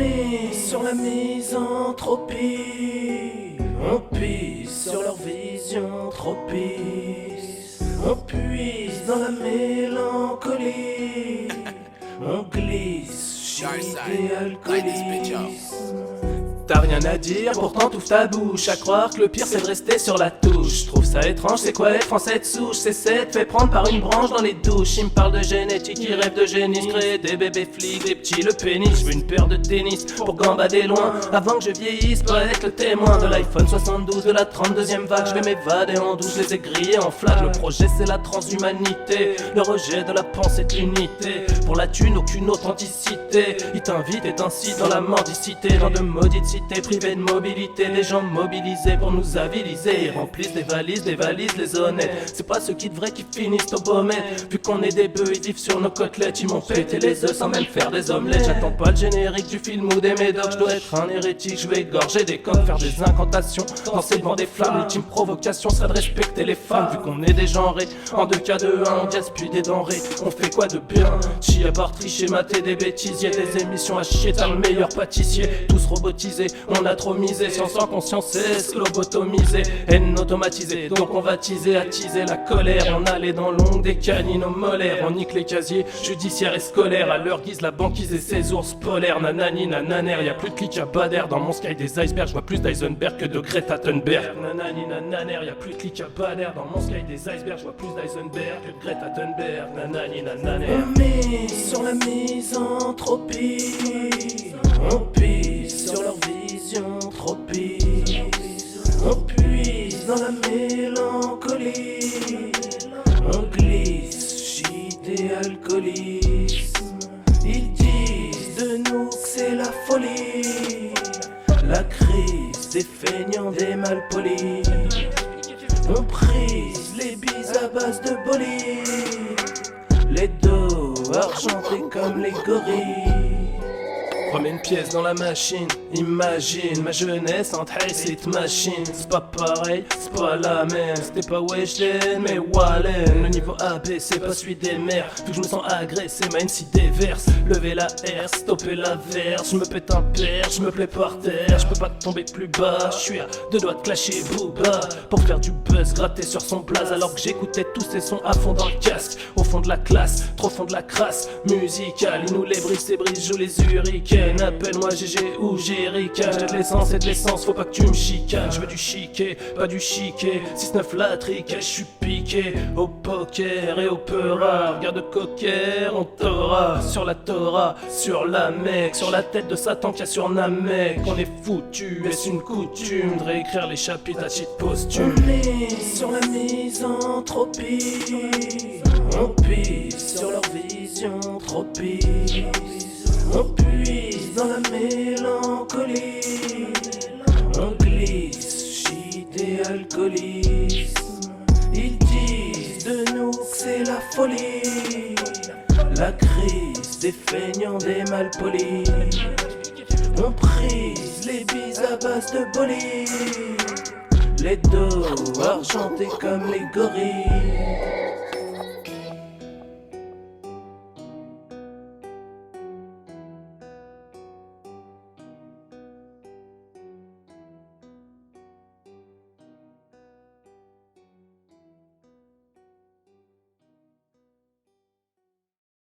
mise sur la misanthropie, on pisse sur leur vision trop pisse. On puise dans la mélancolie, on glisse, shit et alcoolisme. T'as rien à dire, pourtant t'ouvres ta bouche à croire que le pire c'est de rester sur la touche. Trouve ça étrange, c'est quoi être français de souche? C'est cette fait prendre par une branche dans les douches. Il me parle de génétique, il rêve de génie. Créer des bébés flics, des petits le pénis. Je veux une paire de tennis pour gambader loin, avant que je vieillisse, pas être le témoin de l'iPhone 72, de la 32e vague. Je vais m'évader en douce, je les ai grillés en flag. Le projet c'est la transhumanité, le rejet de la pensée de l'unité. Pour la thune, aucune authenticité. Il t'invite et t'incite dans la mordicité, dans de maudites cités privées de mobilité. Les gens mobilisés pour nous aviliser, ils remplissent des valises les honnêtes. C'est pas ceux qui devraient qui finissent au bommet. Vu qu'on est des bœufs, ils vivent sur nos côtelettes. Ils m'ont pété les œufs sans même faire des omelettes. J'attends pas le générique du film ou des médocs. Je dois être un hérétique, je vais égorger des coques, faire des incantations, danser devant des flammes. L'ultime provocation serait de respecter les femmes. Vu qu'on est dégenrés, en 2 cas de 1, on gaspille des denrées. On fait quoi de bien? Chier à part tricher, mater des bêtises. Y'a des émissions à chier, t'as le meilleur pâtissier. Tous robotisés, on a trop misé. Science sans conscience, c'est lobotomisé. Haine automatisée, donc on va teaser, attiser la colère. On a les dents longues, des canines aux molaires. On nique les casiers judiciaires et scolaires. À leur guise, la banquise et ses ours polaires. Nanani, nananer, y'a plus de clics à bader. Dans mon sky des icebergs, je vois plus d'Eisenberg que de Greta Thunberg. Nanani, nananer, y'a plus de clics à bader. Dans mon sky des icebergs, je vois plus d'Eisenberg que de Greta Thunberg. Nanani, nananer. On mise sur la misanthropie, on pisse sur leur vision trop pisse. On puise dans la mélancolie, on glisse, shit et alcoolisme. Ils disent de nous que c'est la folie, la crise des feignants, des malpolis. On prise les bises à base de bolide, les dos argentés comme les gorilles. Remets une pièce dans la machine, imagine ma jeunesse en cette machine. C'est pas pareil, c'est pas la même. C'était pas Weshden mais Wallen. Le niveau AB c'est pas celui des mers. Vu que je me sens agressé, ma NC déverse. Lever la R, stopper la verse. Je me pète un père, je me plais par terre. Je peux pas tomber plus bas, je suis à 2 doigts de clasher Booba. Pour faire du buzz, gratter sur son blaze. Alors que j'écoutais tous ces sons à fond dans le casque. Au fond de la classe, trop fond de la crasse musicale. Il nous les brise, c'est brise, joue les hurricanes. Appelle-moi GG ou Jerica. J'ai de l'essence et de l'essence, faut pas que tu me chicanes. Je veux du chiquet, pas du chiquet. 6-9 la trique, je suis piqué au poker et au peura. Regarde cocker, on t'aura. Sur la Torah, sur la Mecque, sur la tête de Satan qu'il y a sur Namek. On est foutu, est-ce une coutume de réécrire les chapitres à titre posthume? On mise sur la misanthropie, on pisse sur leur vision trop pisse. On puise dans la mélancolie, on glisse, shit et alcoolisme. Ils disent de nous que c'est la folie, la crise des feignants, des malpolis. On prise les bises à base de bolide, les dos argentés comme les gorilles.